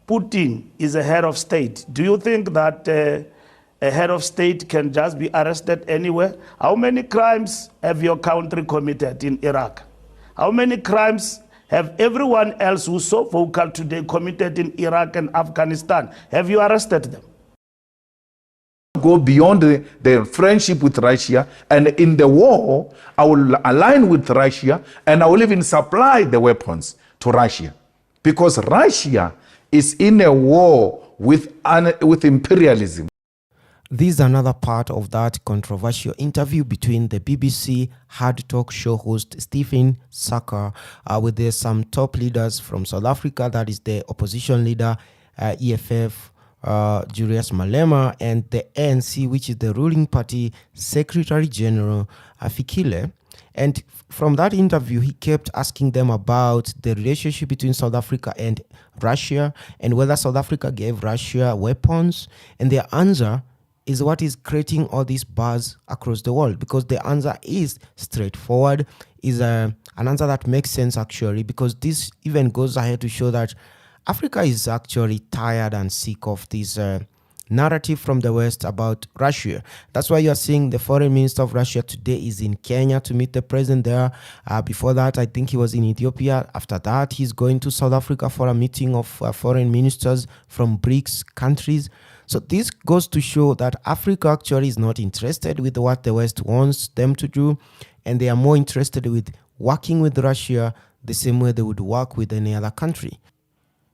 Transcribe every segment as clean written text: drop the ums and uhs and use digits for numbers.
Putin is a head of state. Do you think that a head of state can just be arrested anywhere? How many crimes have your country committed in Iraq? How many crimes have everyone else who's so vocal today committed in Iraq and Afghanistan? Have you arrested them? Go beyond the friendship with Russia, and in the war, I will align with Russia, and I will even supply the weapons to Russia, because Russia is in a war with imperialism. This is another part of that controversial interview between the BBC HARDtalk show host Stephen Saka with some top leaders from South Africa, that is the opposition leader EFF, Julius Malema, and the ANC, which is the ruling party Secretary General Fikile. And from that interview, he kept asking them about the relationship between South Africa and Russia, and whether South Africa gave Russia weapons. And their answer is what is creating all this buzz across the world, because the answer is straightforward, is an answer that makes sense actually, because this even goes ahead to show that Africa is actually tired and sick of this narrative from the West about Russia. That's why you're seeing the foreign minister of Russia today is in Kenya to meet the president there. Before that, I think he was in Ethiopia. After that, he's going to South Africa for a meeting of foreign ministers from BRICS countries. So this goes to show that Africa actually is not interested with what the West wants them to do, and they are more interested with working with Russia the same way they would work with any other country.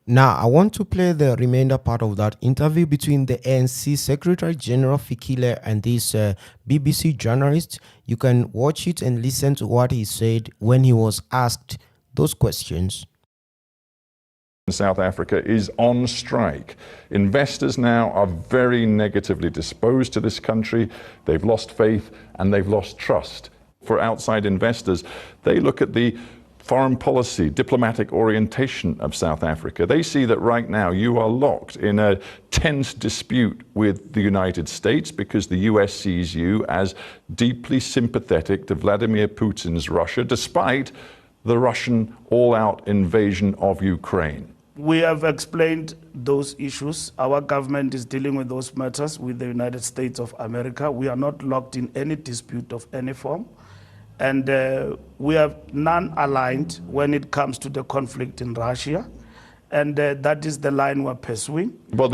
Now, I want to play the remainder part of that interview between the ANC Secretary General Fikile and this BBC journalist. You can watch it and listen to what he said when he was asked those questions. South Africa is on strike. Investors now are very negatively disposed to this country. They've lost faith and they've lost trust. For outside investors, they look at the foreign policy, diplomatic orientation of South Africa. They see that right now you are locked in a tense dispute with the United States because the US sees you as deeply sympathetic to Vladimir Putin's Russia, despite the Russian all-out invasion of Ukraine. We have explained those issues. Our government is dealing with those matters with the United States of America. We are not locked in any dispute of any form. And we are non-aligned when it comes to the conflict in Russia. And that is the line we're pursuing. Well,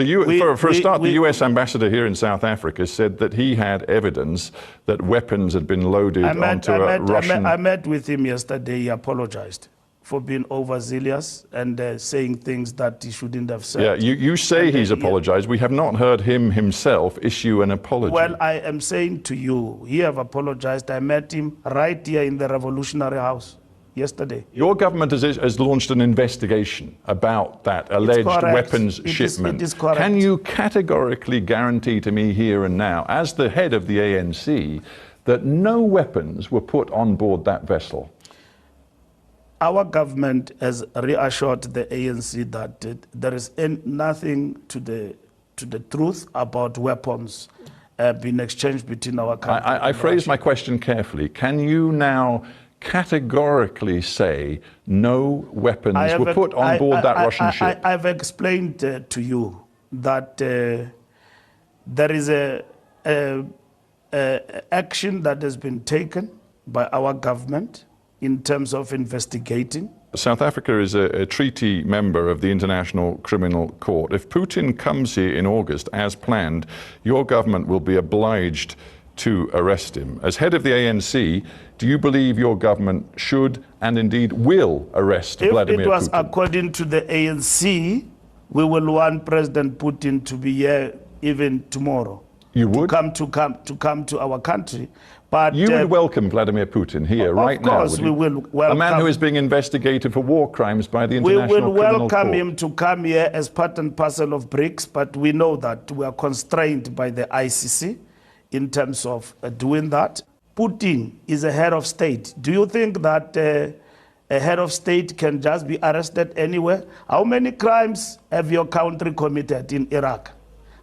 for a start, the US ambassador here in South Africa said that he had evidence that weapons had been loaded onto a Russian... I met with him yesterday. He apologized for being overzealous and saying things that he shouldn't have said. Yeah, you say he's apologized. We have not heard him himself issue an apology. Well, I am saying to you, he have apologized. I met him right here in the Revolutionary House yesterday. Your government has launched an investigation about that alleged weapons shipment. It is correct. Can you categorically guarantee to me here and now, as the head of the ANC, that no weapons were put on board that vessel? Our government has reassured the ANC that there is nothing to the truth about weapons being exchanged between our countries. I phrased my question carefully. Can you now categorically say no weapons were put on board that Russian ship? I've explained to you that there is a action that has been taken by our government in terms of investigating. South Africa is a treaty member of the International Criminal Court. If Putin comes here in August, as planned, your government will be obliged to arrest him. As head of the ANC, do you believe your government should and indeed will arrest Vladimir Putin? If it was according to the ANC, we will want President Putin to be here even tomorrow. You would? To come to our country. But you would welcome Vladimir Putin here right now? Of course we will welcome. A man who is being investigated for war crimes by the International Criminal Court. We will welcome him to come here as part and parcel of BRICS, but we know that we are constrained by the ICC in terms of doing that. Putin is a head of state. Do you think that a head of state can just be arrested anywhere? How many crimes have your country committed in Iraq?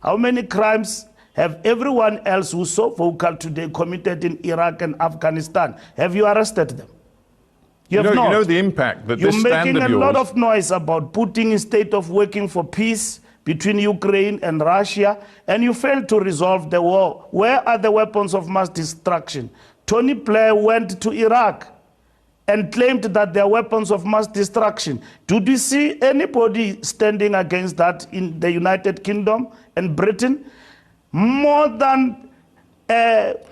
How many crimes have everyone else who's so vocal today committed in Iraq and Afghanistan? Have you arrested them? You have not. You know the impact that You're this stand making of a yours... lot of noise about putting in state of working for peace between Ukraine and Russia, and you failed to resolve the war. Where are the weapons of mass destruction? Tony Blair went to Iraq and claimed that there are weapons of mass destruction. Did you see anybody standing against that in the United Kingdom and Britain? More than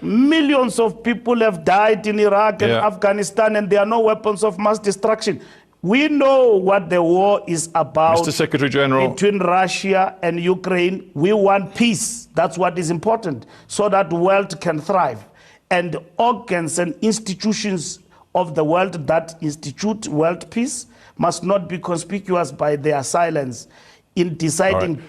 millions of people have died in Iraq and Afghanistan, and there are no weapons of mass destruction. We know what the war is about. Mr. Secretary General, between Russia and Ukraine. We want peace. That's what is important, so that the world can thrive. And organs and institutions of the world that institute world peace must not be conspicuous by their silence in deciding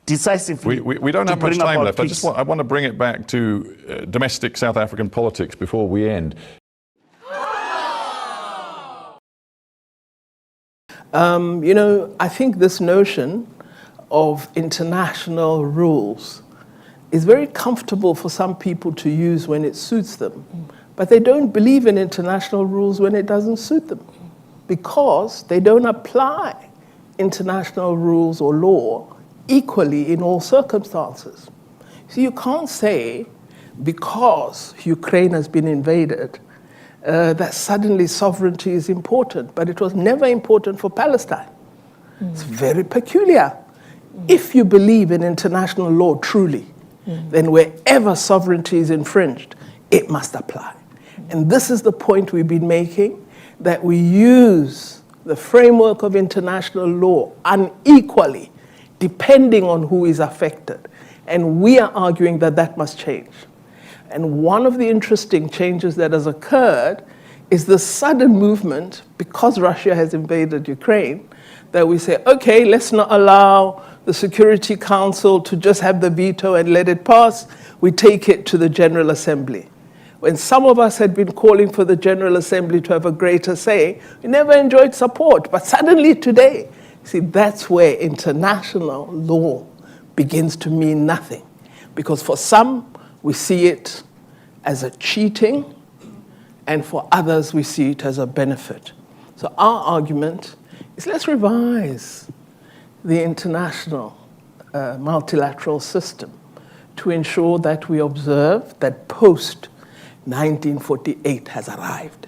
decisively. We don't have much time left. Peace. I want to bring it back to domestic South African politics before we end. You know, I think this notion of international rules is very comfortable for some people to use when it suits them. But they don't believe in international rules when it doesn't suit them, because they don't apply international rules or law equally in all circumstances. So you can't say because Ukraine has been invaded that suddenly sovereignty is important, but it was never important for Palestine. It's very peculiar. If you believe in international law truly, then wherever sovereignty is infringed, it must apply. And this is the point we've been making, that we use the framework of international law unequally, depending on who is affected. And we are arguing that that must change. And one of the interesting changes that has occurred is the sudden movement, because Russia has invaded Ukraine, that we say, okay, let's not allow the Security Council to just have the veto and let it pass. We take it to the General Assembly. When some of us had been calling for the General Assembly to have a greater say, we never enjoyed support. But suddenly today, see, that's where international law begins to mean nothing. Because for some, we see it as a cheating, and for others, we see it as a benefit. So our argument is, let's revise the international multilateral system to ensure that we observe that post-1948 has arrived.